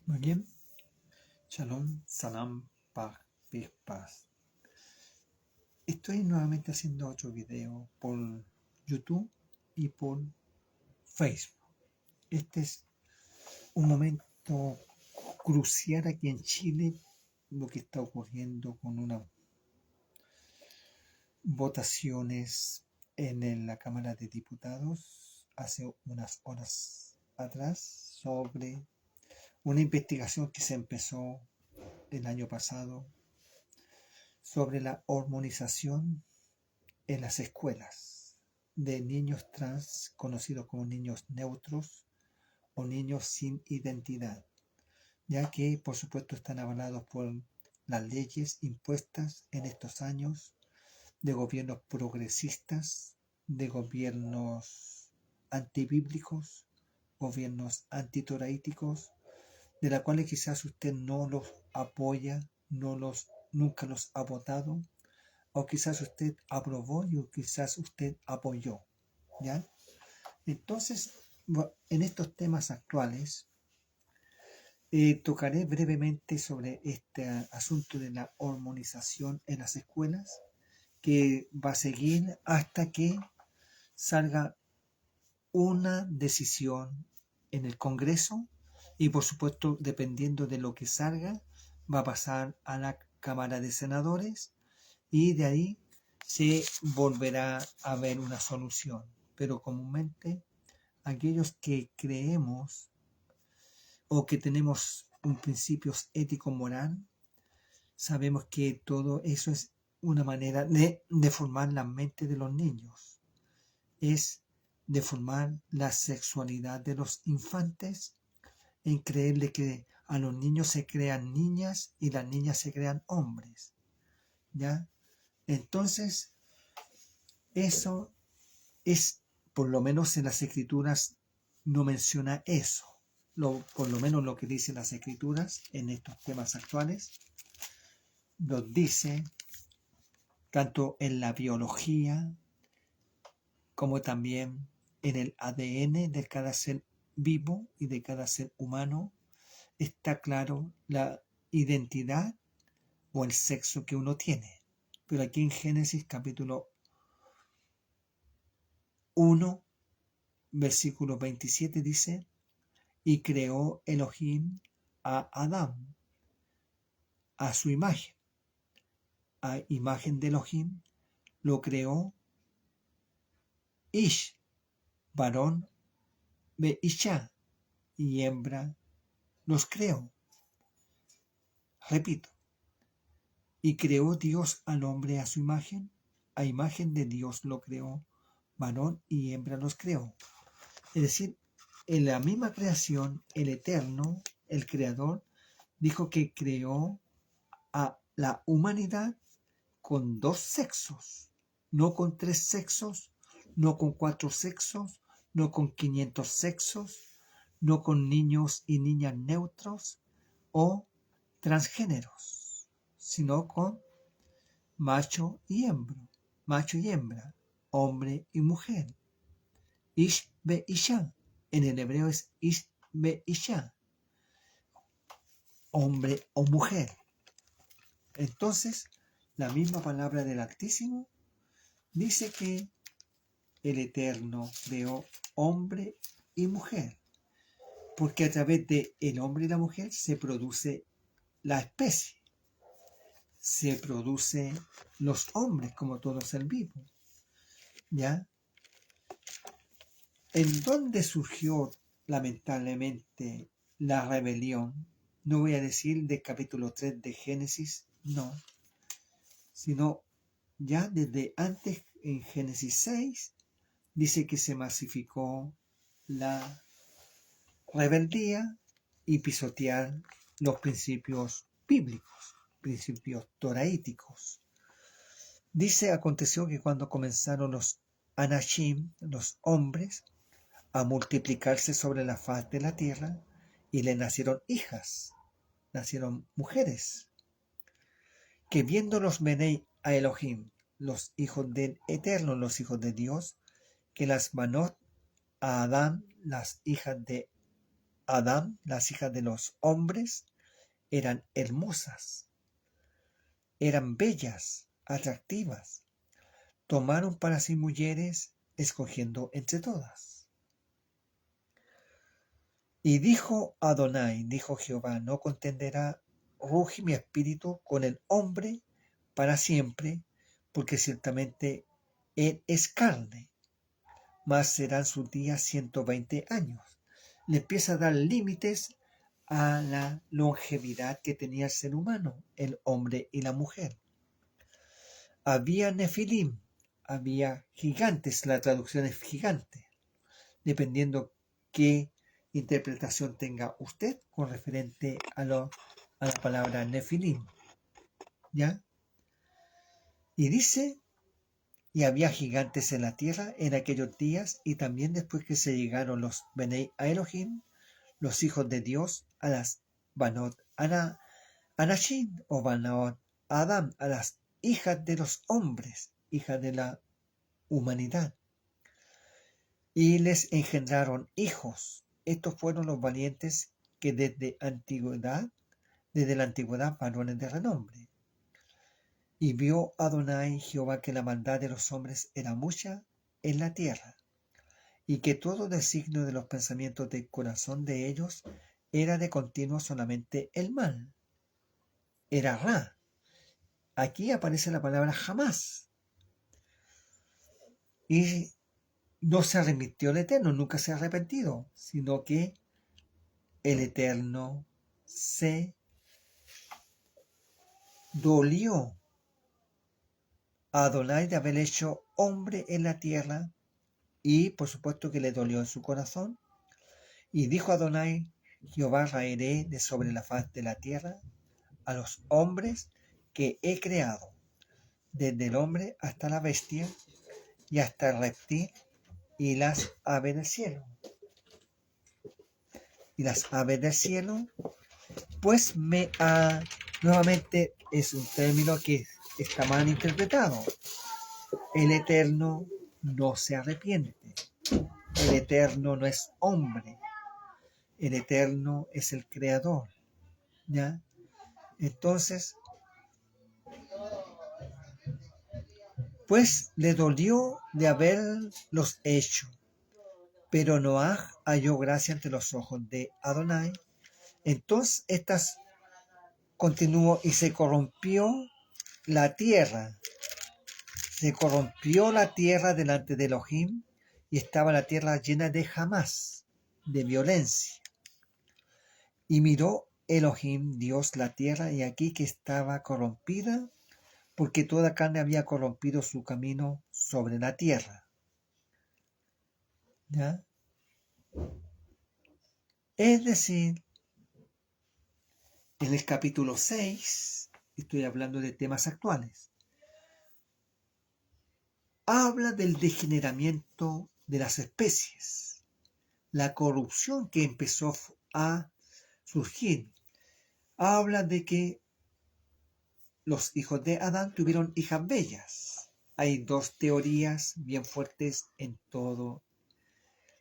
Muy bien. Shalom, salam, paz. Estoy nuevamente haciendo otro video por YouTube y por Facebook. Este es un momento crucial aquí en Chile, lo que está ocurriendo con unas votaciones en la Cámara de Diputados hace unas horas atrás sobre una investigación que se empezó el año pasado sobre la hormonización en las escuelas de niños trans, conocidos como niños neutros o niños sin identidad, ya que por supuesto están avalados por las leyes impuestas en estos años de gobiernos progresistas, de gobiernos antibíblicos, gobiernos antitoraíticos, de la cuales quizás usted no los apoya, nunca los ha votado, o quizás usted aprobó y quizás usted apoyó, ¿ya? Entonces, en estos temas actuales, tocaré brevemente sobre este asunto de la hormonización en las escuelas, que va a seguir hasta que salga una decisión en el Congreso y, por supuesto, dependiendo de lo que salga, va a pasar a la Cámara de Senadores y de ahí se volverá a ver una solución. Pero comúnmente aquellos que creemos o que tenemos un principio ético-moral, sabemos que todo eso es una manera de deformar la mente de los niños. Es deformar la sexualidad de los infantes en creerle que a los niños se crean niñas y las niñas se crean hombres, ¿ya? Entonces, eso es, por lo menos en las escrituras no menciona eso. Por lo menos lo que dicen las escrituras en estos temas actuales, nos dice tanto en la biología como también en el ADN de cada ser vivo y de cada ser humano, está claro la identidad o el sexo que uno tiene. Pero aquí en Génesis capítulo 1, versículo 27 dice: y creó Elohim a Adán a su imagen. A imagen de Elohim lo creó Ish, varón de Isha, y hembra los creó. Repito, y creó Dios al hombre a su imagen, a imagen de Dios lo creó, varón y hembra los creó. Es decir, en la misma creación, el Eterno, el Creador, dijo que creó a la humanidad con 2 sexos, no con 3 sexos, no con 4 sexos, no con 500 sexos, no con niños y niñas neutros o transgéneros, sino con macho y hembra, hombre y mujer. Ish be Isha, en el hebreo es Ish be Isha, hombre o mujer. Entonces, la misma palabra del Altísimo dice que el Eterno creó hombre y mujer, porque a través de el hombre y la mujer se produce la especie, se produce los hombres como todo ser vivo, ¿ya? ¿En dónde surgió lamentablemente la rebelión? No voy a decir del capítulo 3 de Génesis, no, sino ya desde antes en Génesis 6 dice que se masificó la rebeldía y pisotear los principios bíblicos, principios toraíticos. Dice, aconteció que cuando comenzaron los Anashim, los hombres, a multiplicarse sobre la faz de la tierra, y le nacieron hijas, nacieron mujeres, que viendo los Benei a Elohim, los hijos del Eterno, los hijos de Dios, que las Banot a Adán, las hijas de Adán, las hijas de los hombres, eran hermosas, eran bellas, atractivas. Tomaron para sí mujeres, escogiendo entre todas. Y dijo Adonai, dijo Jehová, no contenderá ruge mi espíritu con el hombre para siempre, porque ciertamente él es carne, mas serán sus días 120 años. Le empieza a dar límites a la longevidad que tenía el ser humano, el hombre y la mujer. Había nefilim, había gigantes, la traducción es gigante, dependiendo qué interpretación tenga usted con referente a la palabra nefilim. ¿Ya? Y dice, y había gigantes en la tierra en aquellos días, y también después que se llegaron los Benei a Elohim, los hijos de Dios, a las Banot Anashin o Banot Adam, a las hijas de los hombres, hijas de la humanidad, y les engendraron hijos. Estos fueron los valientes que desde la antigüedad, varones de renombre. Y vio Adonai Jehová que la maldad de los hombres era mucha en la tierra, y que todo designio de los pensamientos del corazón de ellos era de continuo solamente el mal. Era Ra. Aquí aparece la palabra jamás. Y no se arrepintió el Eterno, nunca se ha arrepentido, sino que el Eterno se dolió a Adonai de haber hecho hombre en la tierra, y por supuesto que le dolió en su corazón. Y dijo Adonai, Jehová, raeré de sobre la faz de la tierra a los hombres que he creado, desde el hombre hasta la bestia y hasta el reptil y las aves del cielo. Y las aves del cielo, pues nuevamente es un término que está mal interpretado. El Eterno no se arrepiente. El Eterno no es hombre. El Eterno es el Creador. ¿Ya? Entonces, pues le dolió de haberlos hecho. Pero Noaj halló gracia ante los ojos de Adonai. Entonces estas continuó y se corrompió la tierra. Se corrompió la tierra delante de Elohim, y estaba la tierra llena de jamás, de violencia. Y miró Elohim, Dios, la tierra, y aquí que estaba corrompida, porque toda carne había corrompido su camino sobre la tierra. ¿Ya? Es decir, en el capítulo 6, estoy hablando de temas actuales, habla del degeneramiento de las especies, la corrupción que empezó a surgir. Habla de que los hijos de Adán tuvieron hijas bellas. Hay dos teorías bien fuertes en todo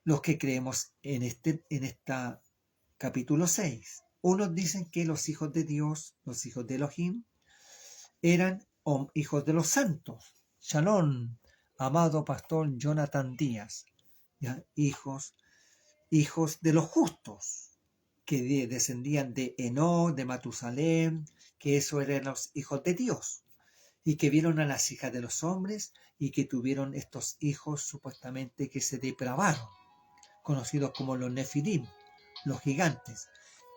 los que creemos en este capítulo 6. Unos dicen que los hijos de Dios, los hijos de Elohim, eran hijos de los santos. Shalom, amado pastor Jonathan Díaz, ¿ya? Hijos de los justos, que descendían de Enoc, de Matusalén, que esos eran los hijos de Dios, y que vieron a las hijas de los hombres, y que tuvieron estos hijos supuestamente que se depravaron, conocidos como los nefilim, los gigantes.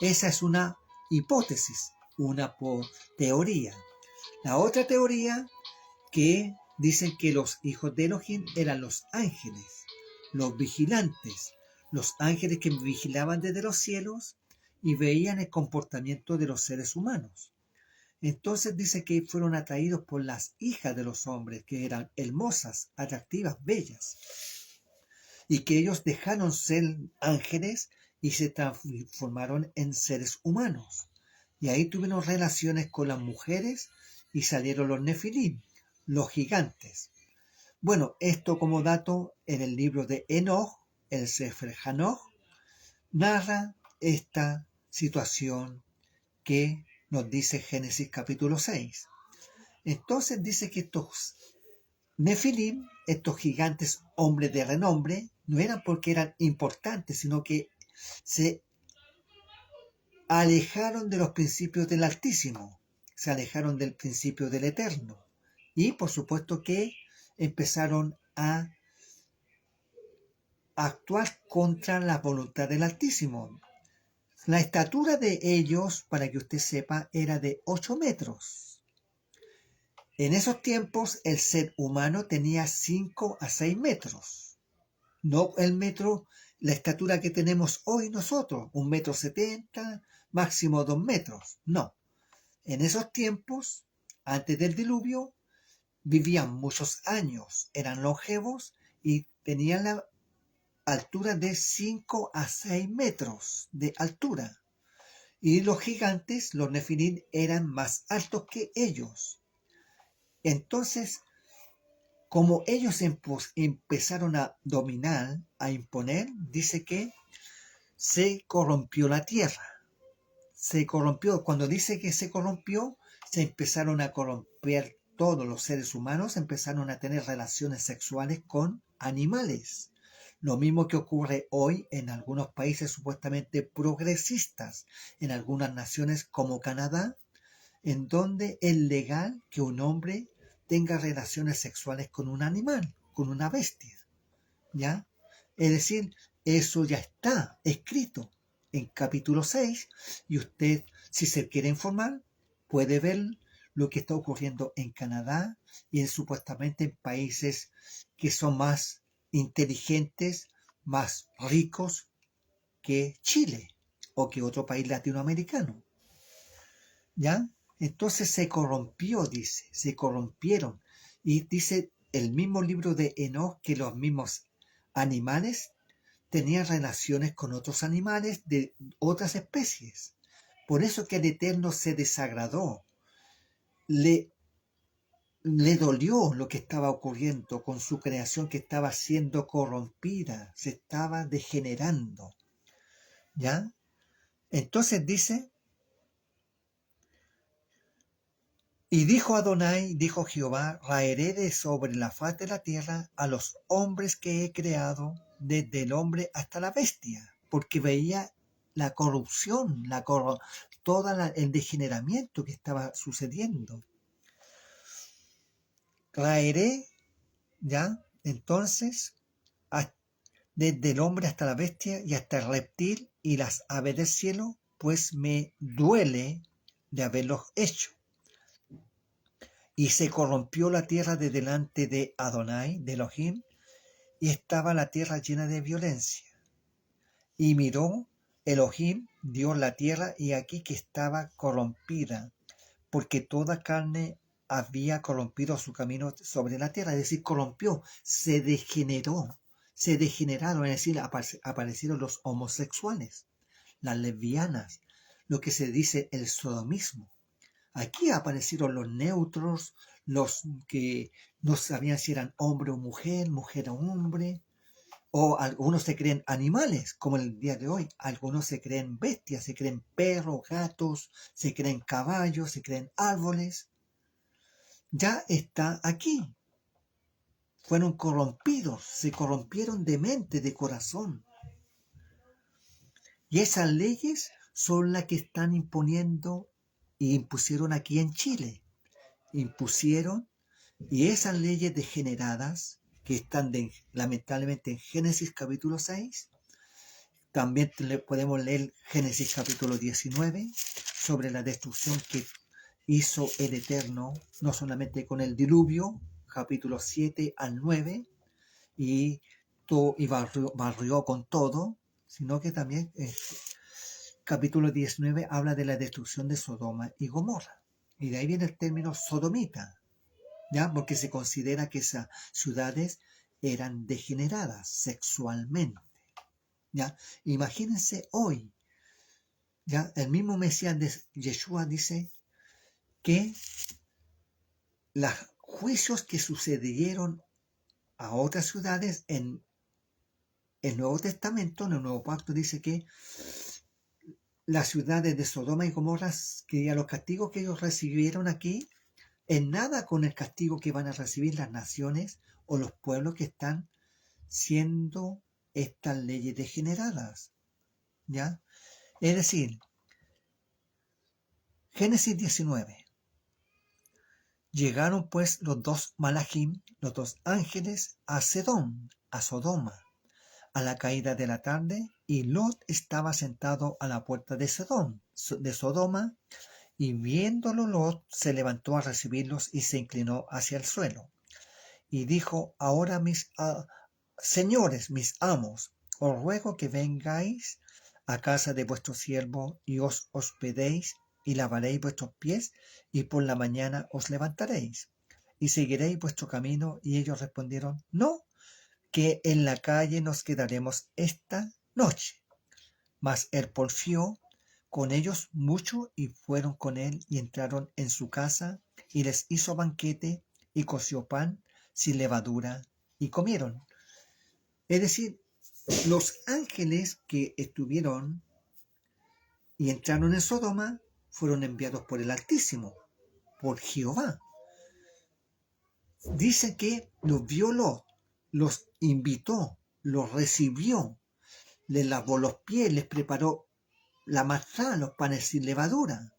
Esa es una hipótesis, una teoría. La otra teoría, que dicen que los hijos de Elohim eran los ángeles, los vigilantes, los ángeles que vigilaban desde los cielos y veían el comportamiento de los seres humanos. Entonces dice que fueron atraídos por las hijas de los hombres, que eran hermosas, atractivas, bellas, y que ellos dejaron ser ángeles y se transformaron en seres humanos. Y ahí tuvieron relaciones con las mujeres y salieron los nefilim, los gigantes. Bueno, esto como dato, en el libro de Enoch, el Sefer Hanoch, narra esta situación que nos dice Génesis capítulo 6. Entonces dice que estos Nefilim, estos gigantes hombres de renombre, no eran porque eran importantes, sino que se alejaron de los principios del Altísimo, se alejaron del principio del Eterno. Y por supuesto que empezaron a actuar contra la voluntad del Altísimo. La estatura de ellos, para que usted sepa, era de 8 metros. En esos tiempos el ser humano tenía 5 a 6 metros. No el metro, la estatura que tenemos hoy nosotros, 1,70 m, máximo 2 metros. No. En esos tiempos, antes del diluvio, vivían muchos años, eran longevos y tenían la altura de 5 a 6 metros de altura. Y los gigantes, los Nefilim, eran más altos que ellos. Entonces, como ellos empezaron a dominar, a imponer, dice que se corrompió la tierra. Se corrompió. Cuando dice que se corrompió, se empezaron a corromper todos los seres humanos, empezaron a tener relaciones sexuales con animales. Lo mismo que ocurre hoy en algunos países supuestamente progresistas, en algunas naciones como Canadá, en donde es legal que un hombre tenga relaciones sexuales con un animal, con una bestia, ¿ya? Es decir, eso ya está escrito en capítulo 6 y usted, si se quiere informar, puede ver lo que está ocurriendo en Canadá y supuestamente en países que son más inteligentes, más ricos que Chile o que otro país latinoamericano, ¿ya? Entonces se corrompió, dice, se corrompieron. Y dice el mismo libro de Enoch que los mismos animales tenían relaciones con otros animales de otras especies. Por eso que el Eterno se desagradó. Le dolió lo que estaba ocurriendo con su creación, que estaba siendo corrompida, se estaba degenerando. ¿Ya? Entonces dice, y dijo Adonai, dijo Jehová, raeré de sobre la faz de la tierra a los hombres que he creado, desde el hombre hasta la bestia, porque veía la corrupción, todo el degeneramiento que estaba sucediendo. Raeré, ¿ya? Entonces, desde el hombre hasta la bestia y hasta el reptil y las aves del cielo, pues me duele de haberlos hecho. Y se corrompió la tierra de delante de Adonai, de Elohim, y estaba la tierra llena de violencia. Y miró Elohim, Dios, la tierra, y aquí que estaba corrompida, porque toda carne había corrompido su camino sobre la tierra, es decir, corrompió, se degeneró, se degeneraron, es decir, aparecieron los homosexuales, las lesbianas, lo que se dice el sodomismo. Aquí aparecieron los neutros, los que no sabían si eran hombre o mujer o hombre, o algunos se creen animales, como el día de hoy, algunos se creen bestias, se creen perros, gatos, se creen caballos, se creen árboles. Ya está aquí. Fueron corrompidos, se corrompieron de mente, de corazón. Y esas leyes son las que están imponiendo y impusieron aquí en Chile. Impusieron, y esas leyes degeneradas que están lamentablemente en Génesis capítulo 6, también podemos leer Génesis capítulo 19 sobre la destrucción que hizo el Eterno, no solamente con el diluvio, capítulo 7 al 9, y barrió con todo, sino que también capítulo 19 habla de la destrucción de Sodoma y Gomorra. Y de ahí viene el término sodomita, ¿ya? Porque se considera que esas ciudades eran degeneradas sexualmente, ¿ya? Imagínense hoy, ¿ya? El mismo Mesías de Yeshua dice que los juicios que sucedieron a otras ciudades en el Nuevo Testamento, en el Nuevo Pacto, dice que las ciudades de Sodoma y Gomorra, que a los castigos que ellos recibieron aquí, en nada con el castigo que van a recibir las naciones o los pueblos que están siendo estas leyes degeneradas, ¿ya? Es decir, Génesis 19. Llegaron pues los dos malachim, los dos ángeles, a Sodoma, a la caída de la tarde, y Lot estaba sentado a la puerta de Sodoma, y viéndolo Lot se levantó a recibirlos y se inclinó hacia el suelo. Y dijo: ahora mis señores, mis amos, os ruego que vengáis a casa de vuestro siervo y os hospedéis y lavaréis vuestros pies y por la mañana os levantaréis y seguiréis vuestro camino. Y ellos respondieron: no, que en la calle nos quedaremos esta noche. Mas él porfió con ellos mucho y fueron con él y entraron en su casa y les hizo banquete y coció pan sin levadura y comieron. Es decir, los ángeles que estuvieron y entraron en Sodoma fueron enviados por el Altísimo, por Jehová. Dice que los vio Lot, los invitó, los recibió, les lavó los pies, les preparó la mazá, los panes sin levadura,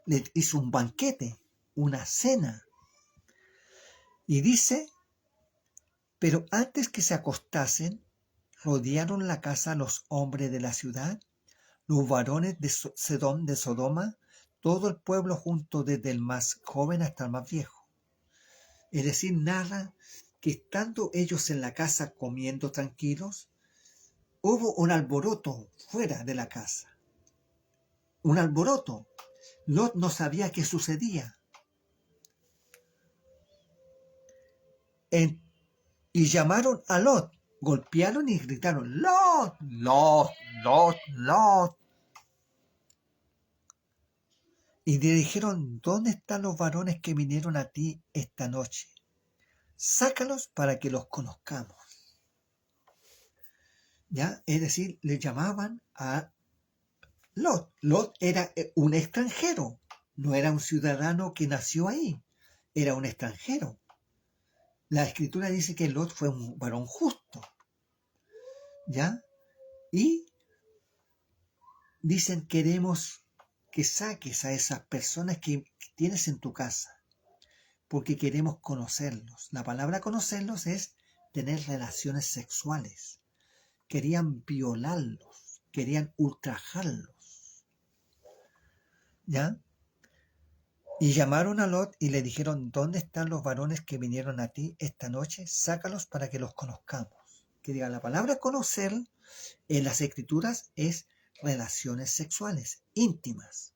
les hizo un banquete, una cena. Y dice: pero antes que se acostasen, rodearon la casa los hombres de la ciudad, los varones de Sodoma, todo el pueblo junto, desde el más joven hasta el más viejo. Es decir, narra que estando ellos en la casa comiendo tranquilos, hubo un alboroto fuera de la casa. Un alboroto. Lot no sabía qué sucedía. Y llamaron a Lot, golpearon y gritaron: Lot, Lot, Lot, Lot. Y le dijeron: ¿dónde están los varones que vinieron a ti esta noche? Sácalos para que los conozcamos. ¿Ya? Es decir, le llamaban a Lot. Lot era un extranjero, no era un ciudadano que nació ahí, era un extranjero. La escritura dice que Lot fue un varón justo, ¿ya? Y dicen: queremos que saques a esas personas que tienes en tu casa, porque queremos conocerlos. La palabra conocerlos es tener relaciones sexuales. Querían violarlos, querían ultrajarlos, ¿ya? Y llamaron a Lot y le dijeron: ¿dónde están los varones que vinieron a ti esta noche? Sácalos para que los conozcamos. Que diga, la palabra conocer en las escrituras es relaciones sexuales íntimas.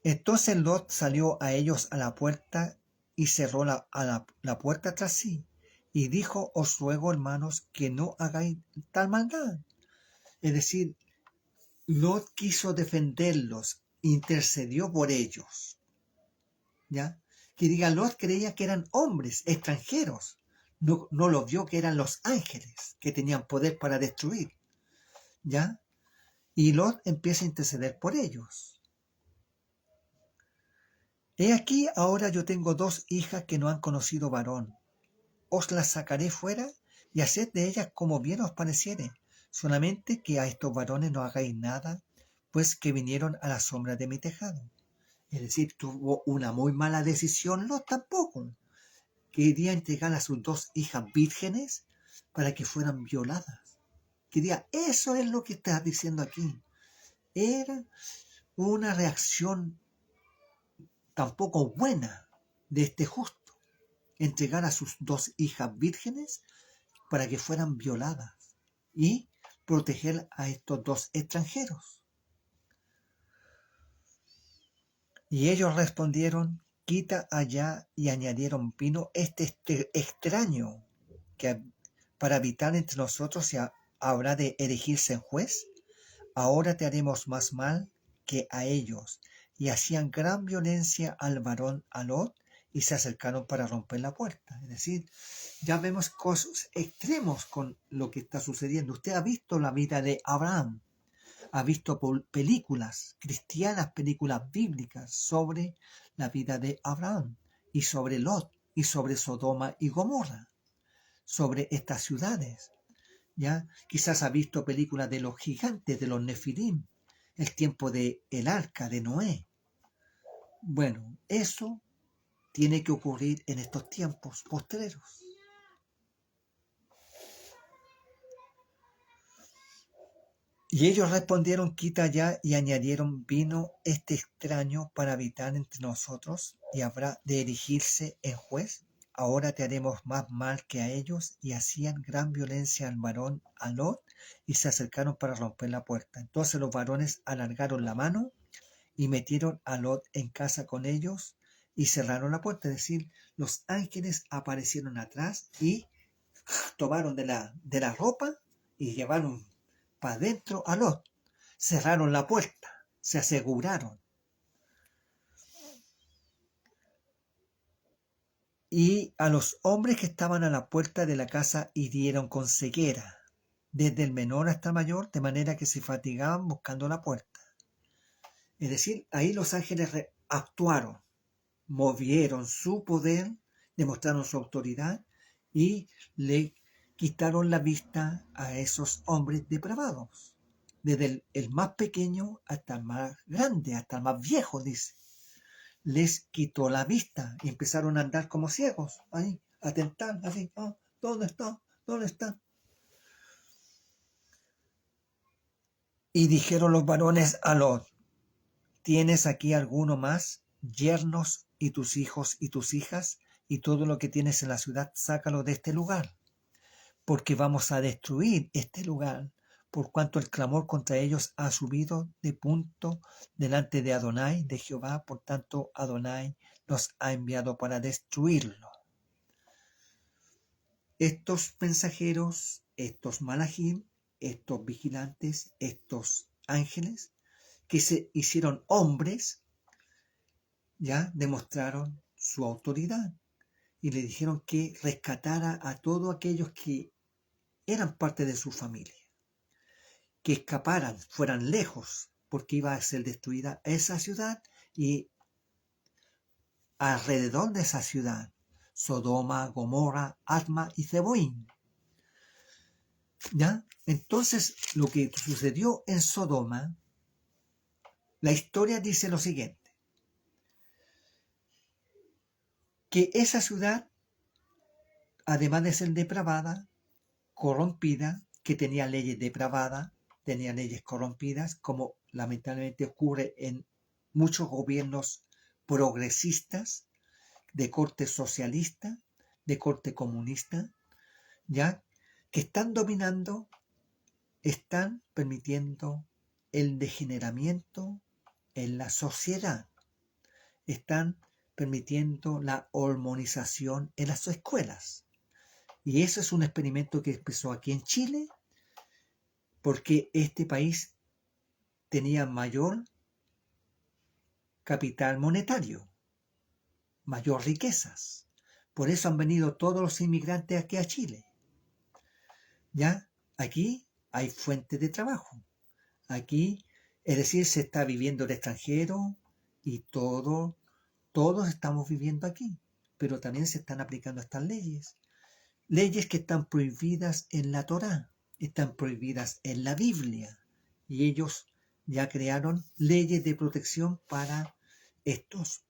Entonces Lot salió a ellos a la puerta y cerró la puerta tras sí, y dijo: os ruego, hermanos, que no hagáis tal maldad. Es decir, Lot quiso defenderlos, intercedió por ellos, ¿ya? Que diga, Lot creía que eran hombres extranjeros, no lo vio que eran los ángeles que tenían poder para destruir, ¿ya? Y Lot empieza a interceder por ellos. He aquí, ahora yo tengo 2 hijas que no han conocido varón. Os las sacaré fuera y haced de ellas como bien os pareciere. Solamente que a estos varones no hagáis nada, pues que vinieron a la sombra de mi tejado. Es decir, tuvo una muy mala decisión Lot tampoco. Quería entregar a sus 2 hijas vírgenes para que fueran violadas. Quería, eso es lo que está diciendo aquí. Era una reacción tampoco buena de este justo, entregar a sus 2 hijas vírgenes para que fueran violadas y proteger a estos 2 extranjeros. Y ellos respondieron: quita allá. Y añadieron: vino este extraño que para habitar entre nosotros, y habrá de erigirse en juez. Ahora te haremos más mal que a ellos. Y hacían gran violencia al varón Lot, y se acercaron para romper la puerta. Es decir, ya vemos cosas extremos con lo que está sucediendo. Usted ha visto la vida de Abraham. ha visto películas cristianas, películas bíblicas sobre la vida de Abraham y sobre Lot y sobre Sodoma y Gomorra, sobre estas ciudades. ¿Ya? Quizás ha visto películas de los gigantes, de los Nefilim, el tiempo de el arca de Noé. Bueno, eso tiene que ocurrir en estos tiempos postreros. Y ellos respondieron, quita ya, y añadieron, vino este extraño para habitar entre nosotros y habrá de erigirse en juez. Ahora te haremos más mal que a ellos. Y hacían gran violencia al varón, a Lot, y se acercaron para romper la puerta. Entonces los varones alargaron la mano y metieron a Lot en casa con ellos y cerraron la puerta. Es decir, los ángeles aparecieron atrás y tomaron de la ropa y llevaron para adentro a Lot. Cerraron la puerta, se aseguraron. Y a los hombres que estaban a la puerta de la casa hirieron con ceguera, desde el menor hasta el mayor, de manera que se fatigaban buscando la puerta. Es decir, ahí los ángeles actuaron, movieron su poder, demostraron su autoridad y le quitaron la vista a esos hombres depravados. Desde el más pequeño hasta el más grande, hasta el más viejo, dice. Les quitó la vista y empezaron a andar como ciegos, ahí, a tentar, así, oh, ¿dónde está? ¿Dónde está? Y dijeron los varones a Lot, ¿tienes aquí alguno más? Yernos y tus hijos y tus hijas, y todo lo que tienes en la ciudad, sácalo de este lugar, porque vamos a destruir este lugar, por cuanto el clamor contra ellos ha subido de punto delante de Adonai, de Jehová, por tanto Adonai nos ha enviado para destruirlo. Estos mensajeros, estos malajim, estos vigilantes, estos ángeles, que se hicieron hombres, ya demostraron su autoridad y le dijeron que rescatara a todos aquellos que eran parte de su familia, que escaparan, fueran lejos, porque iba a ser destruida esa ciudad y alrededor de esa ciudad, Sodoma, Gomorra, Adma y Zeboim. ¿Ya? Entonces, lo que sucedió en Sodoma, la historia dice lo siguiente, que esa ciudad, además de ser depravada, corrompida, que tenía leyes depravadas, tenía leyes corrompidas, como lamentablemente ocurre en muchos gobiernos progresistas, de corte socialista, de corte comunista, ya que están dominando, están permitiendo el degeneramiento en la sociedad, están permitiendo la hormonización en las escuelas. Y eso es un experimento que empezó aquí en Chile, porque este país tenía mayor capital monetario, mayor riquezas. Por eso han venido todos los inmigrantes aquí a Chile. Ya, aquí hay fuentes de trabajo. Aquí, es decir, se está viviendo el extranjero y todos estamos viviendo aquí. Pero también se están aplicando estas leyes. Leyes que están prohibidas en la Torá, están prohibidas en la Biblia. Y ellos ya crearon leyes de protección para estos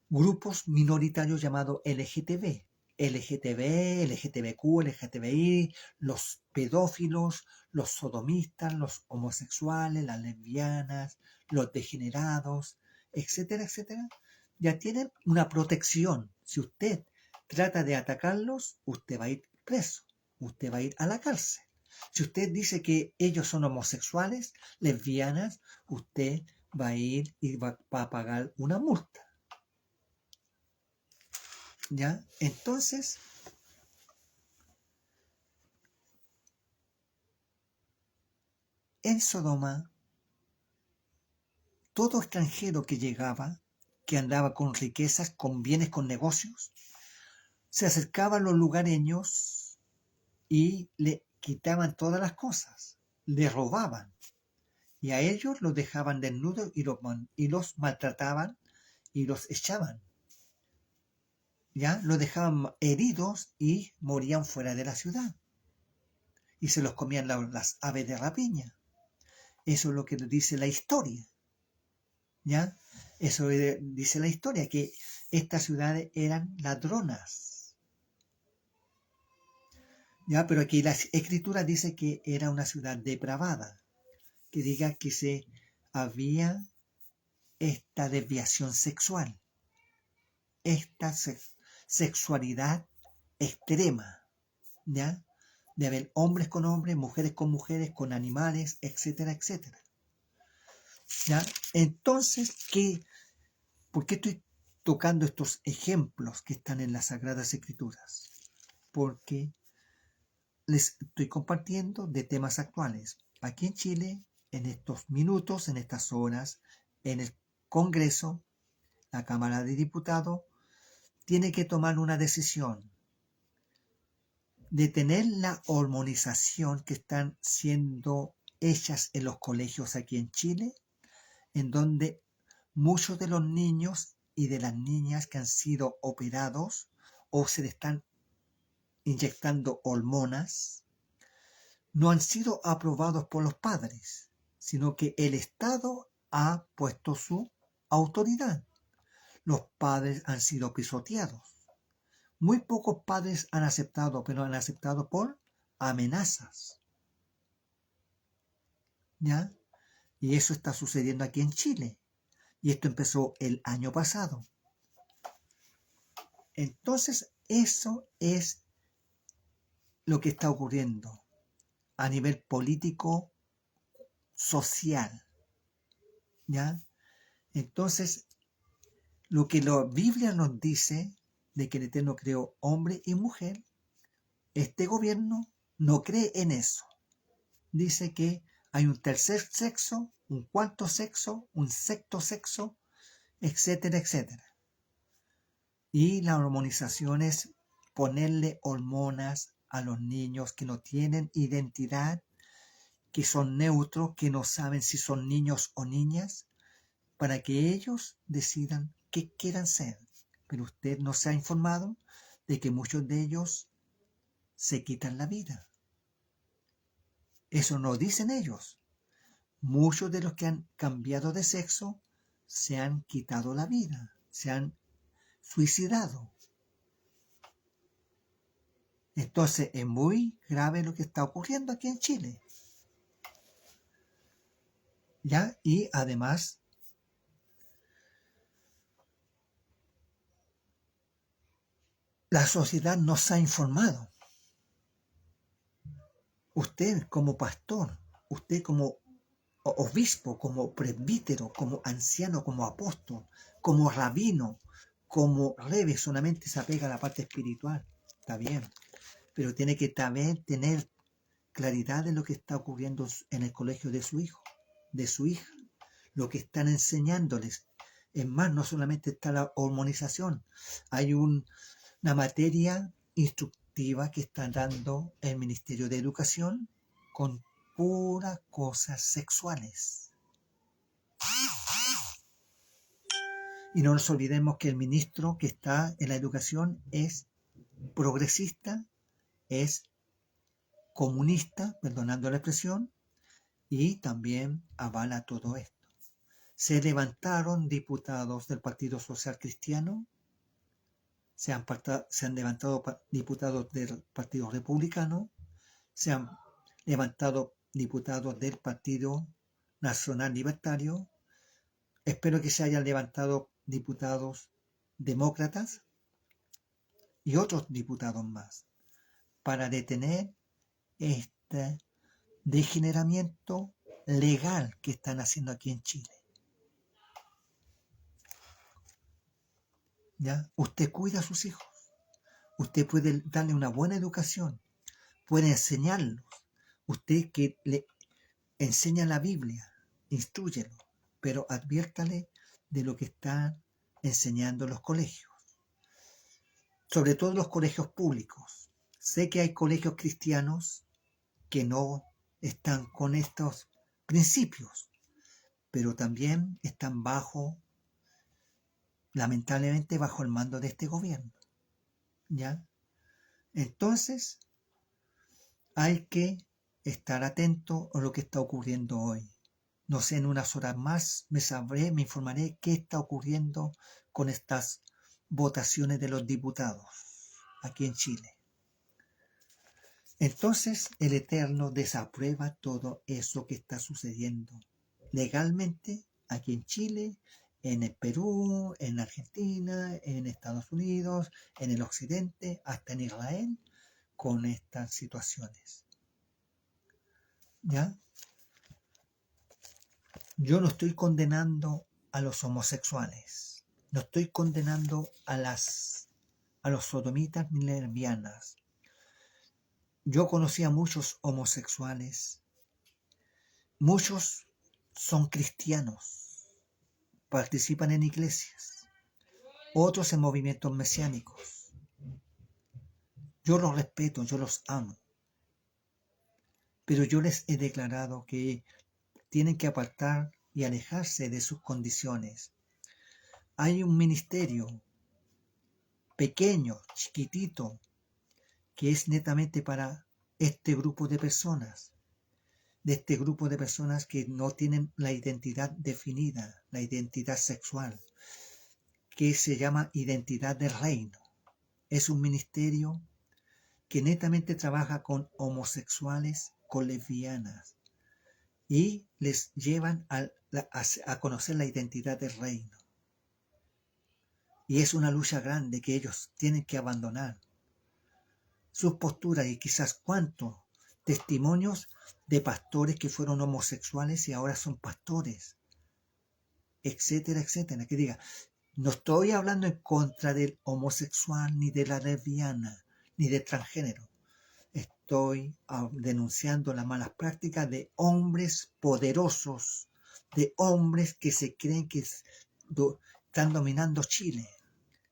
grupos minoritarios llamados LGTB, LGTBQ, LGTBI, los pedófilos, los sodomistas, los homosexuales, las lesbianas, los degenerados, etcétera, etcétera. Ya tienen una protección. Si usted trata de atacarlos, usted va a ir preso, usted va a ir a la cárcel. Si usted dice que ellos son homosexuales, lesbianas, usted va a ir y va a pagar una multa. ¿Ya? Entonces, en Sodoma, todo extranjero que llegaba, que andaba con riquezas, con bienes, con negocios, se acercaba a los lugareños y le quitaban todas las cosas, le robaban. y a ellos los dejaban desnudos y los maltrataban y los echaban. ¿Ya? Los dejaban heridos y morían fuera de la ciudad. Y se los comían las aves de rapiña. Eso es lo que dice la historia. ¿Ya? Eso dice la historia, que estas ciudades eran ladronas. ¿Ya? Pero aquí la escritura dice que era una ciudad depravada, que diga que había esta desviación sexual, esta sexualidad extrema, ¿ya? De haber hombres con hombres, mujeres, con animales, etcétera, etcétera. ¿Ya? Entonces, ¿por qué estoy tocando estos ejemplos que están en las Sagradas Escrituras? Porque les estoy compartiendo de temas actuales. Aquí en Chile, en estos minutos, en estas horas, en el Congreso, la Cámara de Diputados tiene que tomar una decisión: detener la hormonización que están siendo hechas en los colegios aquí en Chile, en donde muchos de los niños y de las niñas que han sido operados o se le están inyectando hormonas no han sido aprobados por los padres, sino que el Estado ha puesto su autoridad. Los padres han sido pisoteados. Muy pocos padres han aceptado, pero han aceptado por amenazas. ¿Ya? Y eso está sucediendo aquí en Chile. Y esto empezó el año pasado. Entonces, eso es lo que está ocurriendo a nivel político, social. ¿Ya? Entonces, lo que la Biblia nos dice de que el Eterno creó hombre y mujer, este gobierno no cree en eso. Dice que hay un tercer sexo, un cuarto sexo, un sexto sexo, etcétera, etcétera. Y la hormonización es ponerle hormonas a los niños que no tienen identidad, que son neutros, que no saben si son niños o niñas, para que ellos decidan qué quieran ser. Pero usted no se ha informado de que muchos de ellos se quitan la vida. Eso no dicen ellos. Muchos de los que han cambiado de sexo se han quitado la vida, se han suicidado. Entonces es muy grave lo que está ocurriendo aquí en Chile. ¿Ya? Y además, la sociedad no se ha informado. Usted como pastor, usted como obispo, como presbítero, como anciano, como apóstol, como rabino, como rebe, solamente se apega a la parte espiritual. Está bien, pero tiene que también tener claridad de lo que está ocurriendo en el colegio de su hijo, de su hija, lo que están enseñándoles. Es más, no solamente está la hormonización, hay una materia instructiva que está dando el Ministerio de Educación con puras cosas sexuales. Y no nos olvidemos que el ministro que está en la educación es progresista, es comunista, perdonando la expresión, y también avala todo esto. Se levantaron diputados del Partido Social Cristiano, se han levantado diputados del Partido Republicano, se han levantado diputados del Partido Nacional Libertario, espero que se hayan levantado diputados demócratas y otros diputados más para detener este degeneramiento legal que están haciendo aquí en Chile. ¿Ya? Usted cuida a sus hijos, usted puede darle una buena educación, puede enseñarlos, usted que le enseña la Biblia, instrúyelo, pero adviértale de lo que están enseñando los colegios, sobre todo los colegios públicos. Sé que hay colegios cristianos que no están con estos principios, pero también están lamentablemente, bajo el mando de este gobierno, ¿ya? Entonces, hay que estar atento a lo que está ocurriendo hoy. No sé, en unas horas más me informaré qué está ocurriendo con estas votaciones de los diputados aquí en Chile. Entonces, el Eterno desaprueba todo eso que está sucediendo legalmente aquí en Chile, en el Perú, en Argentina, en Estados Unidos, en el occidente, hasta en Israel, con estas situaciones. ¿Ya? Yo no estoy condenando a los homosexuales, no estoy condenando a los sodomitas ni lesbianas. Yo conocí a muchos homosexuales, muchos son cristianos, participan en iglesias, otros en movimientos mesiánicos. Yo los respeto, yo los amo, pero yo les he declarado que tienen que apartar y alejarse de sus condiciones. Hay un ministerio pequeño, chiquitito, que es netamente para este grupo de personas, que no tienen la identidad definida, la identidad sexual, que se llama identidad del reino. Es un ministerio que netamente trabaja con homosexuales, con lesbianas, y les llevan a conocer la identidad del reino. Y es una lucha grande que ellos tienen que abandonar sus posturas, y quizás cuántos testimonios de pastores que fueron homosexuales y ahora son pastores, etcétera, etcétera. Que diga, no estoy hablando en contra del homosexual, ni de la lesbiana, ni del transgénero. Estoy denunciando las malas prácticas de hombres poderosos, de hombres que se creen que están dominando Chile.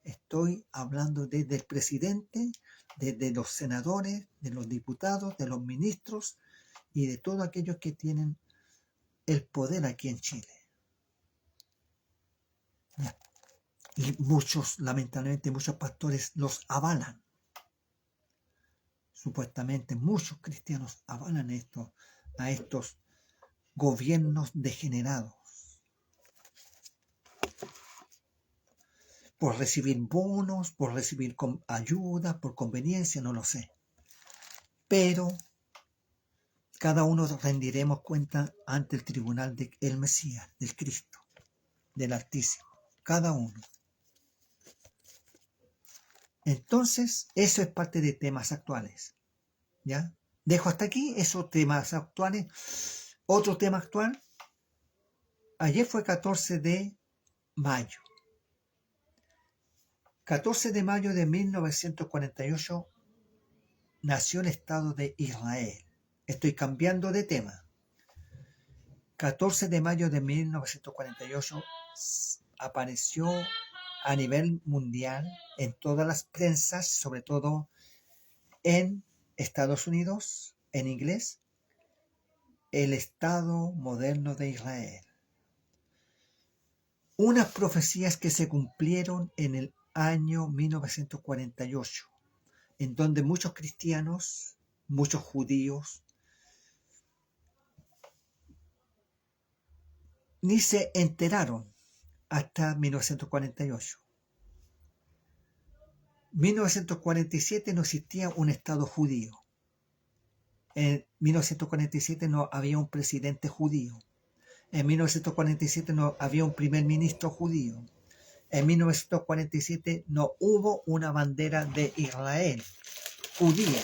Estoy hablando desde el presidente, desde los senadores, de los diputados, de los ministros y de todos aquellos que tienen el poder aquí en Chile. ¿Ya? Y lamentablemente, muchos pastores los avalan. Supuestamente muchos cristianos avalan a estos gobiernos degenerados. Por recibir bonos, por recibir ayuda, por conveniencia, no lo sé. Pero cada uno rendiremos cuenta ante el tribunal del Mesías, del Cristo, del Altísimo. Cada uno. Entonces, eso es parte de temas actuales. ¿Ya? Dejo hasta aquí esos temas actuales. Otro tema actual. Ayer fue 14 de mayo. 14 de mayo de 1948 nació el Estado de Israel. Estoy cambiando de tema. 14 de mayo de 1948 apareció a nivel mundial en todas las prensas, sobre todo en Estados Unidos, en inglés, el Estado moderno de Israel. Unas profecías que se cumplieron en el año 1948, en donde muchos cristianos, muchos judíos, ni se enteraron hasta 1948. 1947 no existía un Estado judío. En 1947 no había un presidente judío. En 1947 no había un primer ministro judío. En 1947 no hubo una bandera de Israel judía.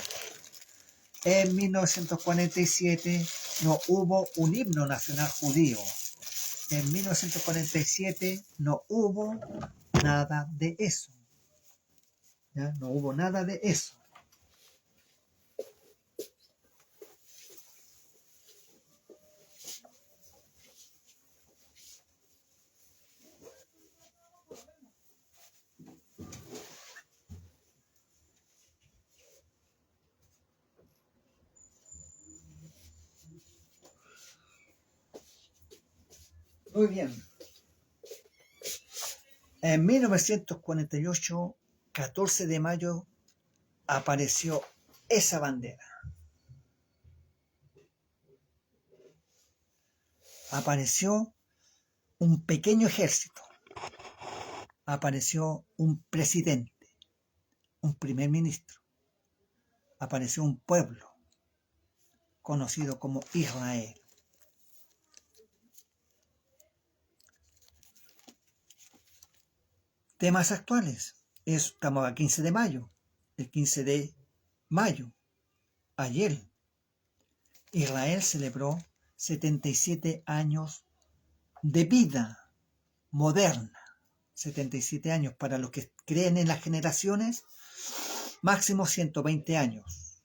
En 1947 no hubo un himno nacional judío. En 1947 no hubo nada de eso. ¿Ya? No hubo nada de eso. Muy bien. En 1948, 14 de mayo, apareció esa bandera. Apareció un pequeño ejército. Apareció un presidente, un primer ministro. Apareció un pueblo conocido como Israel. Temas actuales. Estamos a 15 de mayo. El 15 de mayo, ayer, Israel celebró 77 años de vida moderna. 77 años. Para los que creen en las generaciones, máximo 120 años,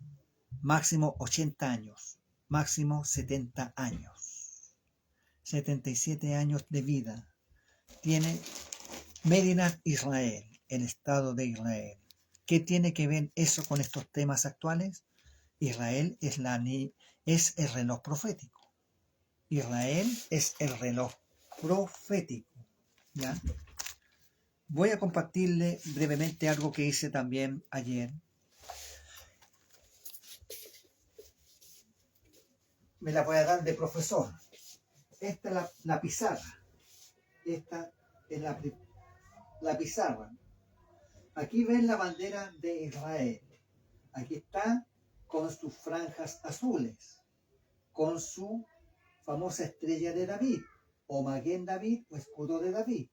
máximo 80 años, máximo 70 años. 77 años de vida tiene Medinat Israel, el Estado de Israel. ¿Qué tiene que ver eso con estos temas actuales? Israel es el reloj profético. Israel es el reloj profético. ¿Ya? Voy a compartirle brevemente algo que hice también ayer. Me la voy a dar de profesor. Esta es la pizarra. Esta es la pizarra. Aquí ven la bandera de Israel. Aquí está con sus franjas azules, con su famosa estrella de David, o Maguen David, o escudo de David.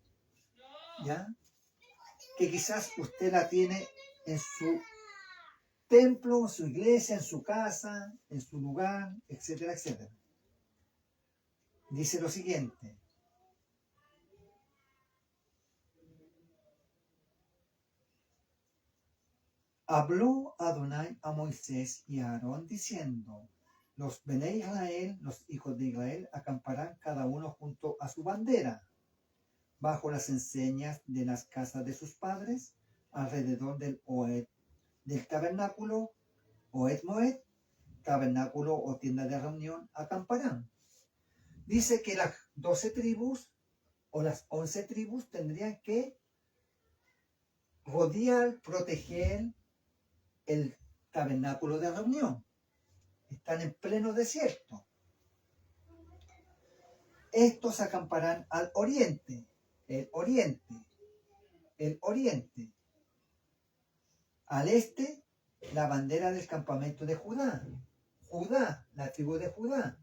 ¿Ya? Que quizás usted la tiene en su templo, en su iglesia, en su casa, en su lugar, etcétera, etcétera. Dice lo siguiente: habló Adonai a Moisés y a Aarón diciendo: los Bene Israel, los hijos de Israel, acamparán cada uno junto a su bandera, bajo las enseñas de las casas de sus padres, alrededor del Oed, del tabernáculo, Oed Moed, tabernáculo o tienda de reunión, acamparán. Dice que las 12 tribus o las 11 tribus tendrían que rodear, proteger el tabernáculo de reunión. Están en pleno desierto. Estos acamparán al oriente, el oriente, el oriente. Al este, la bandera del campamento de Judá. Judá, la tribu de Judá.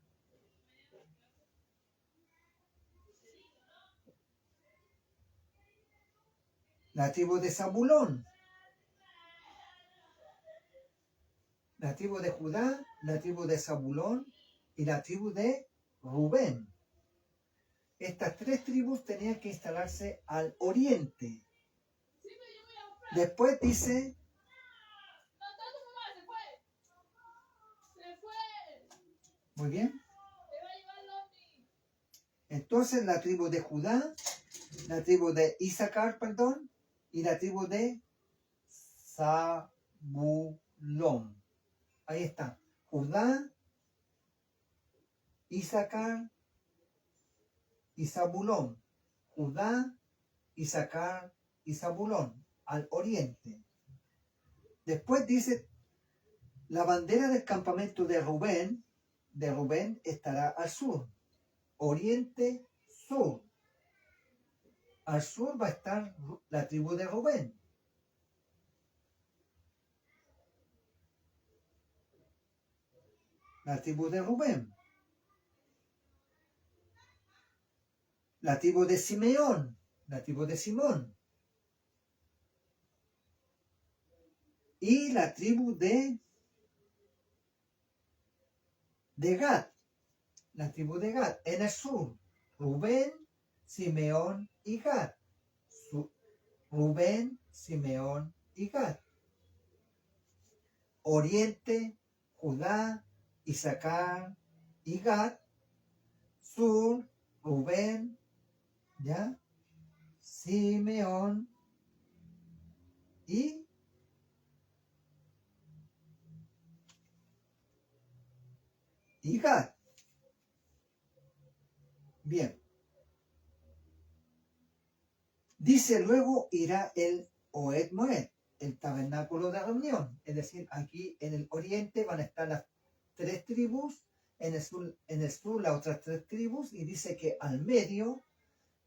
La tribu de Zabulón. La tribu de Judá, la tribu de Zabulón y la tribu de Rubén. Estas tres tribus tenían que instalarse al oriente. Después dice: muy bien. Entonces la tribu de Judá, la tribu de Isaacar, perdón, y la tribu de Zabulón. Ahí está. Judá, Isaacar y Zabulón. Judá, Isaacar y Zabulón, al oriente. Después dice: la bandera del campamento de Rubén estará al sur. Oriente, sur. Al sur va a estar la tribu de Rubén. La tribu de Rubén. La tribu de Simeón. La tribu de Simón. Y la tribu de Gad. La tribu de Gad en el sur. Rubén, Simeón y Gad. Rubén, Simeón y Gad. Oriente, Judá, Isaacar y Gad. Sur, Rubén, ¿ya? Simeón y Gad. Bien. Dice, luego irá el Oed Moed, el tabernáculo de reunión. Es decir, aquí en el oriente van a estar las 3 tribus, en el sur las otras 3 tribus, y dice que al medio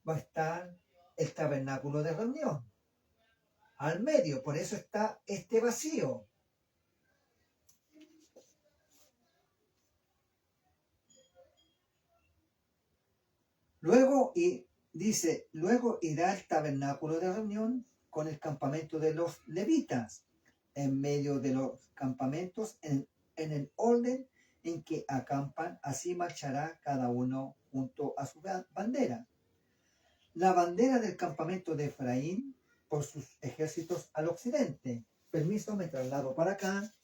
va a estar el tabernáculo de reunión. Al medio, por eso está este vacío. Luego, y dice, luego irá el tabernáculo de reunión con el campamento de los levitas, en medio de los campamentos, en el orden en que acampan, así marchará cada uno junto a su bandera. La bandera del campamento de Efraín por sus ejércitos al occidente. Permiso, me traslado para acá.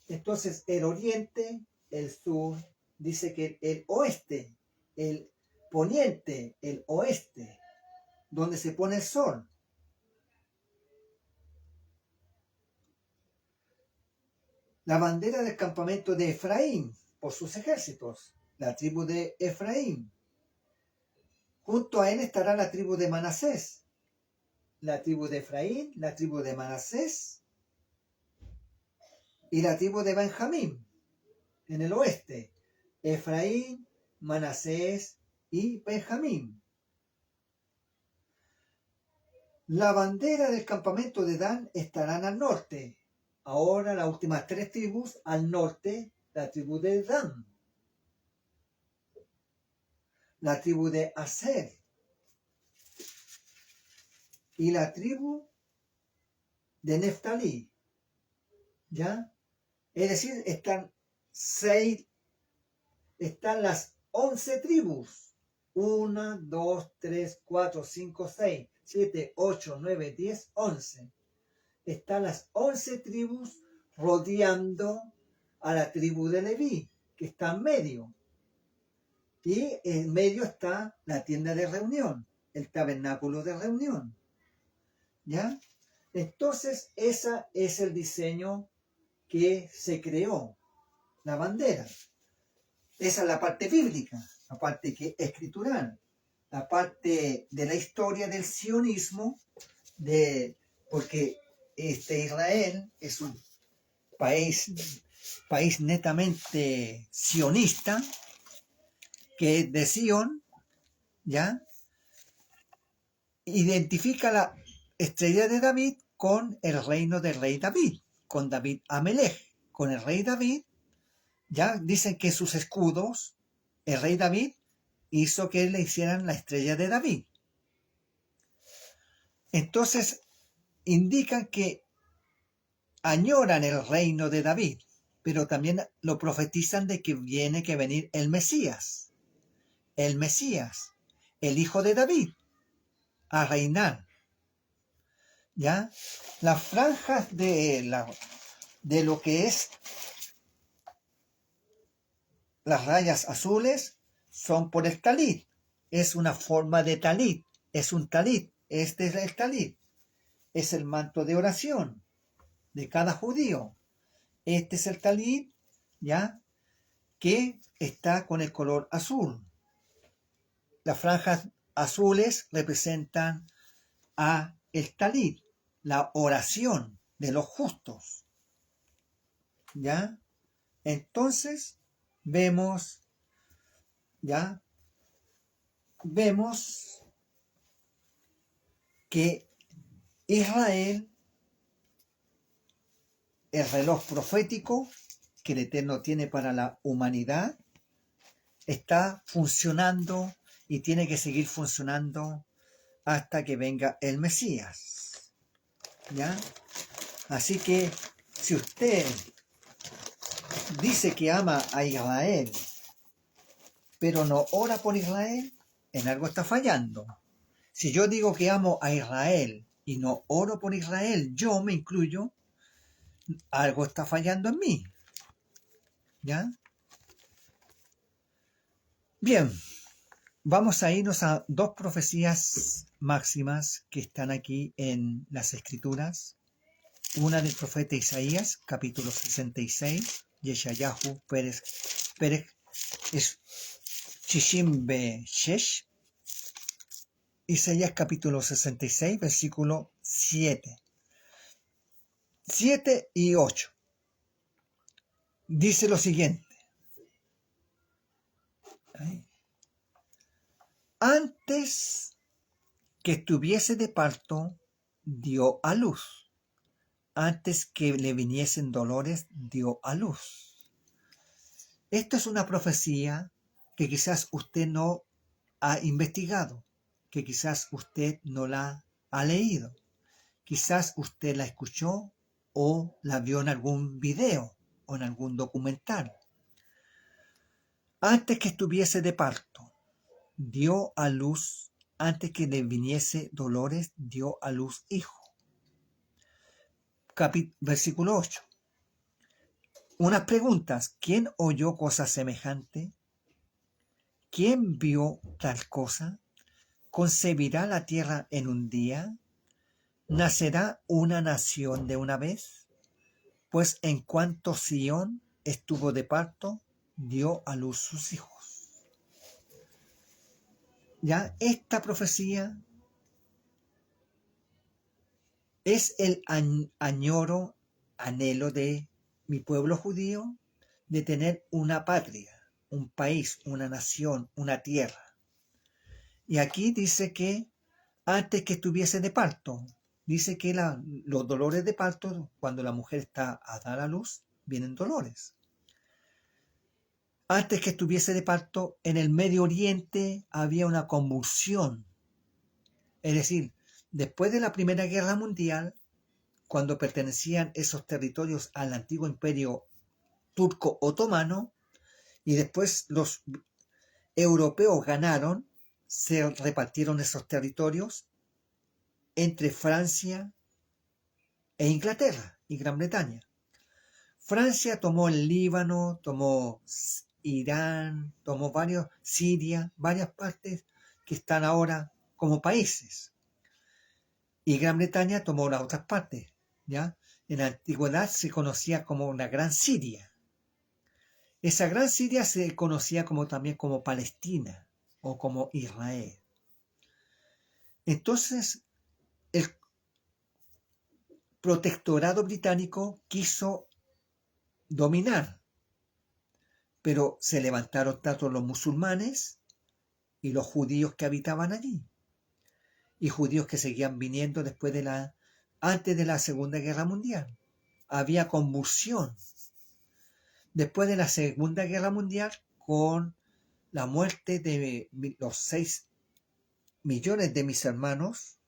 Entonces, el oriente, el sur, dice que el oeste, el poniente, el oeste, donde se pone el sol. La bandera del campamento de Efraín por sus ejércitos, la tribu de Efraín. Junto a él estará la tribu de Manasés, la tribu de Efraín, la tribu de Manasés y la tribu de Benjamín en el oeste. Efraín, Manasés y Benjamín. La bandera del campamento de Dan estarán al norte. Ahora las últimas 3 tribus al norte, la tribu de Dan, la tribu de Aser y la tribu de Neftalí. ¿Ya? Es decir, están las 11 tribus. 1, 2, 3, 4, 5, 6, 7, 8, 9, 10, 11. Están las 11 tribus rodeando a la tribu de Leví, que está en medio. Y en medio está la tienda de reunión, el tabernáculo de reunión. ¿Ya? Entonces, ese es el diseño que se creó, la bandera. Esa es la parte bíblica, la parte que escritural, la parte de la historia del sionismo, porque Israel es un país netamente sionista, que es de Sion, ¿ya? Identifica la estrella de David con el reino del rey David, con David Amelech, con el rey David. Ya dicen que sus escudos, el rey David hizo que le hicieran la estrella de David. Entonces indican que añoran el reino de David, pero también lo profetizan de que viene que venir el Mesías, el hijo de David, a reinar. ¿Ya? Las franjas de lo que es las rayas azules son por el talit. Es una forma de talit. Es un talit. Este es el talit. Es el manto de oración de cada judío. Este es el talit, ¿ya? Que está con el color azul. Las franjas azules representan a el talit, la oración de los justos. ¿Ya? Entonces, vemos que Israel, el reloj profético que el Eterno tiene para la humanidad, está funcionando y tiene que seguir funcionando hasta que venga el Mesías. ¿Ya? Así que si usted dice que ama a Israel, pero no ora por Israel, en algo está fallando. Si yo digo que amo a Israel y no oro por Israel, yo me incluyo, algo está fallando en mí. ¿Ya? Bien, vamos a irnos a 2 profecías máximas que están aquí en las Escrituras. Una del profeta Isaías, capítulo 66, Yeshayahu Pérez es Shishim Be Shesh, Isaías capítulo 66, versículo 7. 7 y 8. Dice lo siguiente. Antes que estuviese de parto, dio a luz. Antes que le viniesen dolores, dio a luz. Esto es una profecía que quizás usted no ha investigado, que quizás usted no la ha leído, quizás usted la escuchó o la vio en algún video o en algún documental. Antes que estuviese de parto, dio a luz. Antes que le viniese dolores, dio a luz hijo. Versículo 8. Unas preguntas. ¿Quién oyó cosa semejante? ¿Quién vio tal cosa? ¿Concebirá la tierra en un día? ¿Nacerá una nación de una vez? Pues en cuanto Sión estuvo de parto, dio a luz sus hijos. Ya esta profecía es el añoro, anhelo de mi pueblo judío de tener una patria, un país, una nación, una tierra. Y aquí dice que antes que estuviese de parto, dice que los dolores de parto, cuando la mujer está a dar a luz, vienen dolores. Antes que estuviese de parto, en el Medio Oriente había una convulsión. Es decir, después de la Primera Guerra Mundial, cuando pertenecían esos territorios al antiguo imperio turco otomano, y después los europeos ganaron, se repartieron esos territorios entre Francia e Inglaterra y Gran Bretaña. Francia tomó el Líbano, tomó Irán, tomó Siria, varias partes que están ahora como países. Y Gran Bretaña tomó las otras partes, ¿ya? En la antigüedad se conocía como la Gran Siria. Esa Gran Siria se conocía también como Palestina o como Israel. Entonces, el protectorado británico quiso dominar, pero se levantaron tanto los musulmanes y los judíos que habitaban allí, y judíos que seguían viniendo antes de la Segunda Guerra Mundial. Había convulsión. Después de la Segunda Guerra Mundial, con la muerte de los 6 millones de mis hermanos,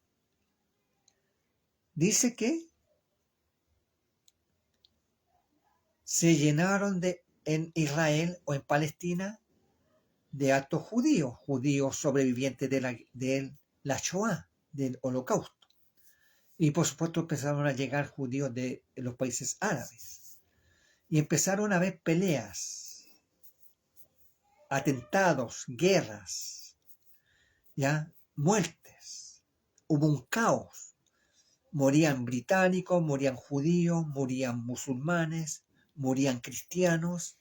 dice que se llenaron en Israel o en Palestina de altos judíos sobrevivientes de la Shoah, del Holocausto. Y por supuesto empezaron a llegar judíos de los países árabes. Y empezaron a haber peleas, atentados, guerras, ya, muertes. Hubo un caos. Morían británicos, morían judíos, morían musulmanes, morían cristianos.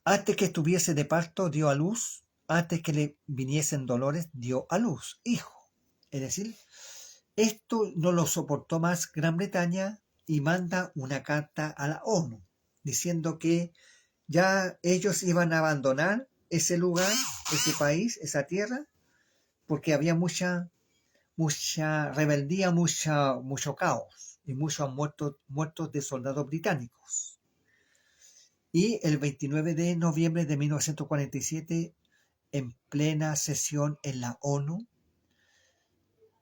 Antes que estuviese de parto, dio a luz. Antes que le viniesen dolores, dio a luz, hijo. Es decir, esto no lo soportó más Gran Bretaña y manda una carta a la ONU diciendo que ya ellos iban a abandonar ese lugar, ese país, esa tierra, porque había mucha rebeldía, mucho caos y muchos muertos de soldados británicos. Y el 29 de noviembre de 1947, en plena sesión en la ONU,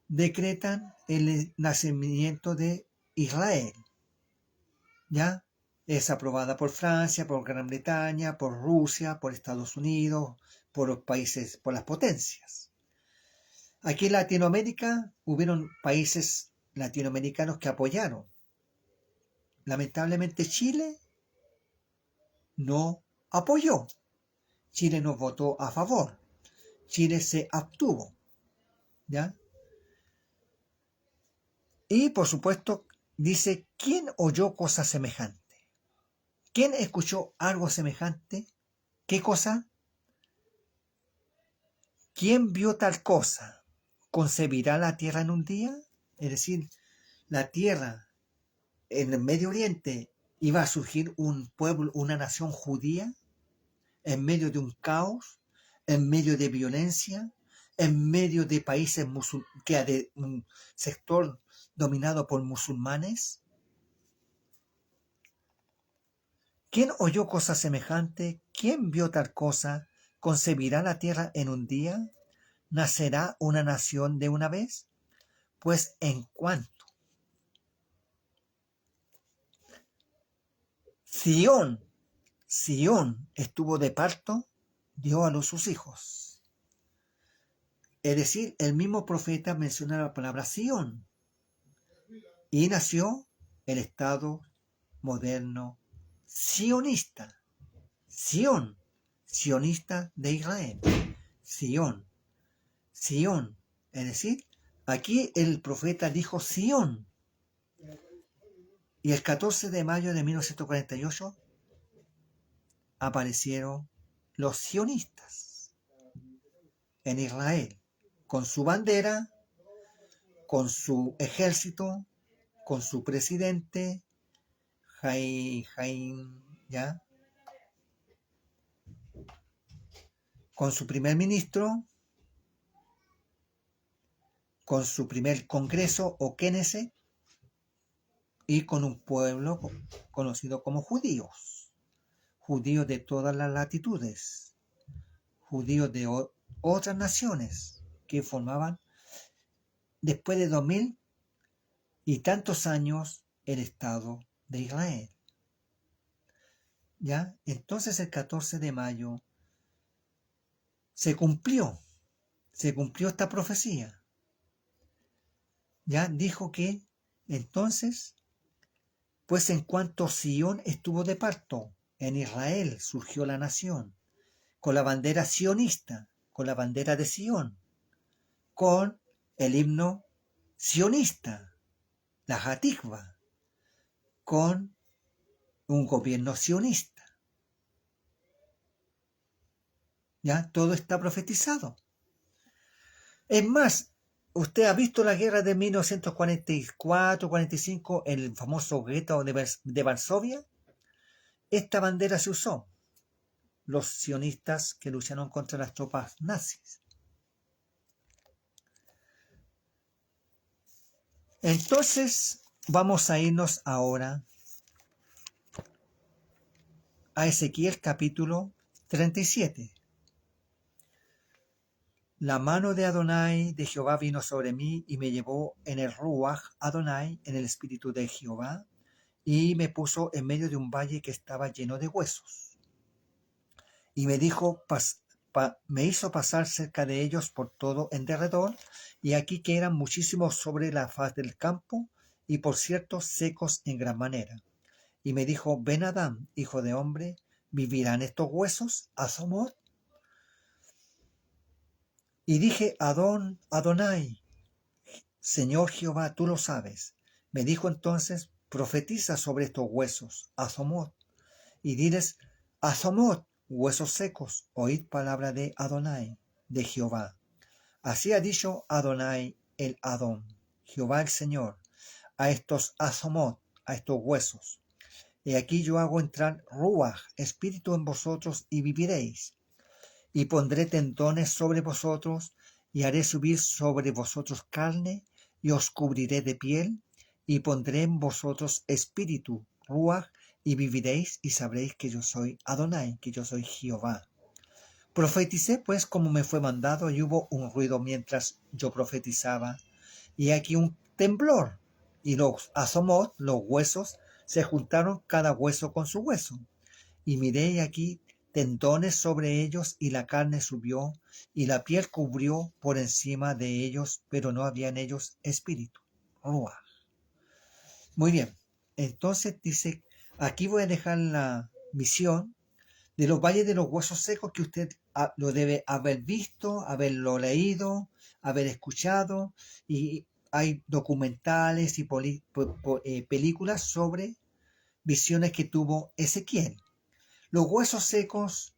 decretan el nacimiento de Israel. ¿Ya? Es aprobada por Francia, por Gran Bretaña, por Rusia, por Estados Unidos, por los países, por las potencias. Aquí en Latinoamérica hubieron países latinoamericanos que apoyaron. Lamentablemente Chile no apoyó. Chile no votó a favor. Chile se abstuvo. ¿Ya? Y por supuesto dice, ¿quién oyó cosa semejante? ¿Quién escuchó algo semejante? ¿Qué cosa? ¿quién vio tal cosa? ¿Concebirá la tierra en un día? Es decir, la tierra en el Medio Oriente iba a surgir un pueblo, una nación judía, en medio de un caos, en medio de violencia, en medio de países de un sector dominado por musulmanes. ¿Quién oyó cosa semejante? ¿Quién vio tal cosa? ¿Concebirá la tierra en un día? ¿Nacerá una nación de una vez? Pues en cuanto Sión estuvo de parto, dio a luz sus hijos. Es decir, el mismo profeta menciona la palabra Sión. Y nació el Estado moderno sionista. Sión, sionista de Israel. Sión, Sión. Es decir, aquí el profeta dijo Sión. Y el 14 de mayo de 1948 aparecieron los sionistas en Israel, con su bandera, con su ejército, con su presidente, ¿ya? Con su primer ministro, con su primer congreso o Knesset, y con un pueblo conocido como judíos de todas las latitudes, judíos de otras naciones que formaban después de 2000 y tantos años el Estado de Israel. ¿Ya? Entonces el 14 de mayo se cumplió esta profecía. Ya dijo que entonces, pues en cuanto Sión estuvo de parto, en Israel surgió la nación, con la bandera sionista, con la bandera de Sión, con el himno sionista, la Hatikva, con un gobierno sionista. Ya todo está profetizado. Es más, usted ha visto la guerra de 1944-45, el famoso gueto de Varsovia. Esta bandera se usó. Los sionistas que lucharon contra las tropas nazis. Entonces, vamos a irnos ahora a Ezequiel capítulo 37. La mano de Adonai, de Jehová, vino sobre mí y me llevó en el Ruach Adonai, en el espíritu de Jehová, y me puso en medio de un valle que estaba lleno de huesos. Y me dijo, me hizo pasar cerca de ellos por todo en derredor, y aquí que eran muchísimos sobre la faz del campo, y por cierto secos en gran manera. Y me dijo, ven Adán, hijo de hombre, ¿vivirán estos huesos? Asomot. Y dije, Adonai, Señor Jehová, tú lo sabes. Me dijo entonces, profetiza sobre estos huesos, Asomot, y diles, Asomot, huesos secos, oíd palabra de Adonai, de Jehová. Así ha dicho Adonai el Adón, Jehová el Señor, a estos Asomot, a estos huesos. Y aquí yo hago entrar Ruach, espíritu en vosotros, y viviréis. Y pondré tendones sobre vosotros, y haré subir sobre vosotros carne, y os cubriré de piel, y pondré en vosotros espíritu, Ruach, y viviréis, y sabréis que yo soy Adonai, que yo soy Jehová. Profeticé pues como me fue mandado, y hubo un ruido mientras yo profetizaba, y aquí un temblor, y los Asomot, los huesos, se juntaron cada hueso con su hueso. Y miré y aquí tendones sobre ellos, y la carne subió, y la piel cubrió por encima de ellos, pero no había en ellos espíritu. Ruach. Muy bien. Entonces dice, aquí voy a dejar la visión de los valles de los huesos secos, que usted lo debe haber visto, haberlo leído, haber escuchado, y hay documentales y películas sobre visiones que tuvo Ezequiel. Los huesos secos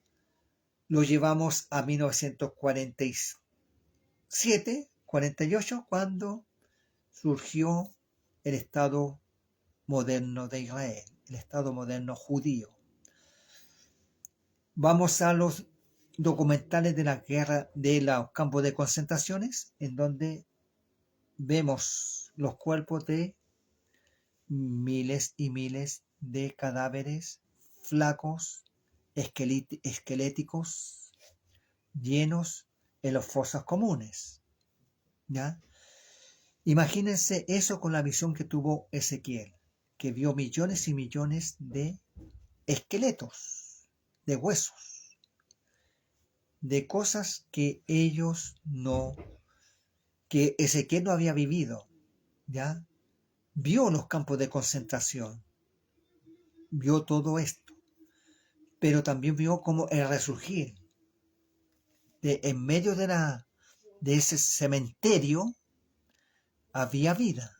lo llevamos a 1940, 48, cuando surgió el Estado moderno de Israel, el Estado moderno judío. Vamos a los documentales de la guerra de los campos de concentraciones, en donde vemos los cuerpos de miles y miles de cadáveres flacos, esqueléticos, llenos en los fosas comunes. ¿Ya? Imagínense eso con la visión que tuvo Ezequiel, que vio millones y millones de esqueletos, de huesos, de cosas que que Ezequiel no había vivido. ¿Ya? Vio los campos de concentración, vio todo esto, pero también vio como el resurgir en medio de ese cementerio había vida.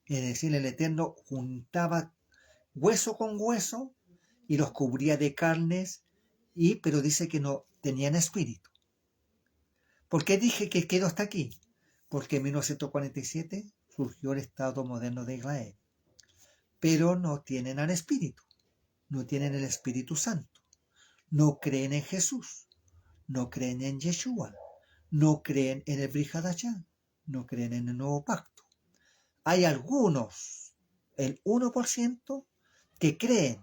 Es decir, el Eterno juntaba hueso con hueso y los cubría de carnes, pero dice que no tenían espíritu. ¿Por qué dije que quedó hasta aquí? Porque en 1947 surgió el Estado moderno de Israel, pero no tienen al Espíritu, no tienen el Espíritu Santo, no creen en Jesús, no creen en Yeshua, no creen en el Brit Hadashah, no creen en el Nuevo Pacto. Hay algunos, el 1%, que creen,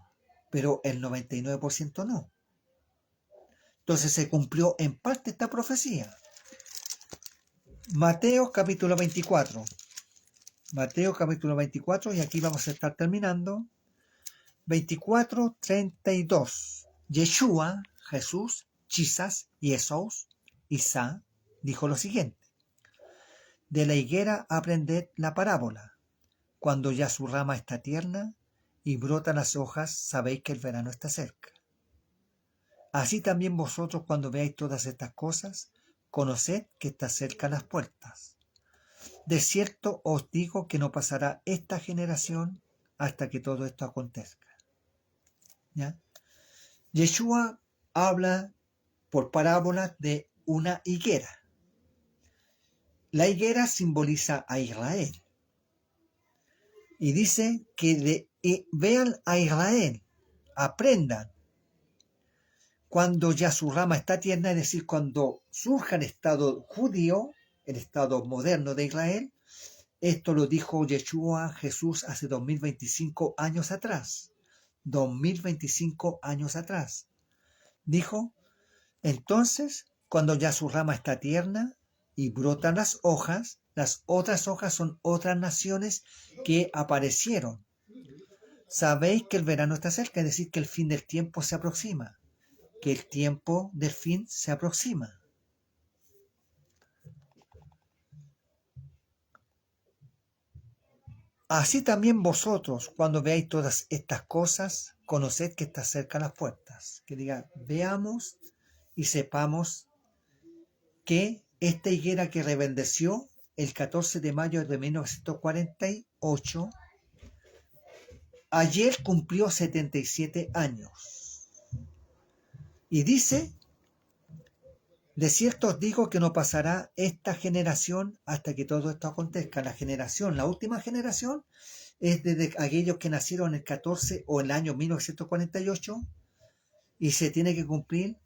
pero el 99% no. Entonces se cumplió en parte esta profecía. Mateo capítulo 24. Mateo capítulo 24, y aquí vamos a estar terminando. 24:32. Yeshua, Jesús, Chisas y Jesús, Isa, dijo lo siguiente: de la higuera aprended la parábola. Cuando ya su rama está tierna y brotan las hojas, sabéis que el verano está cerca. Así también vosotros, cuando veáis todas estas cosas, conoced que está cerca las puertas. De cierto os digo que no pasará esta generación hasta que todo esto acontezca. ¿Ya? Yeshua habla por parábolas de una higuera. La higuera simboliza a Israel. Y dice que vean a Israel, aprendan. Cuando ya su rama está tierna, es decir, cuando surja el Estado judío, el Estado moderno de Israel. Esto lo dijo Yeshua, Jesús, hace 2025 años atrás. 2025 años atrás. Dijo: entonces, cuando ya su rama está tierna y brotan las otras hojas son otras naciones que aparecieron. Sabéis que el verano está cerca, es decir, que el fin del tiempo se aproxima. Que el tiempo del fin se aproxima. Así también vosotros, cuando veáis todas estas cosas, conoced que está cerca las puertas. Que diga, veamos y sepamos que esta higuera que reverdeció el 14 de mayo de 1948, ayer cumplió 77 años. Y dice: de cierto os digo que no pasará esta generación hasta que todo esto acontezca. La última generación, es desde aquellos que nacieron en el 14 o el año 1948, y se tiene que cumplir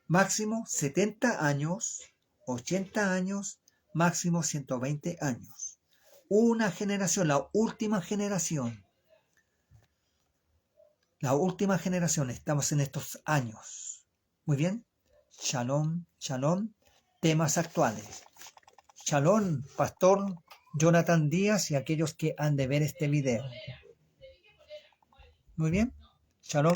máximo 70 años, 80 años, máximo 120 años. Una generación, la última generación. La última generación, estamos en estos años. Muy bien. Shalom, shalom. Temas actuales. Shalom, Pastor Jonathan Díaz y aquellos que han de ver este video. Muy bien. Shalom.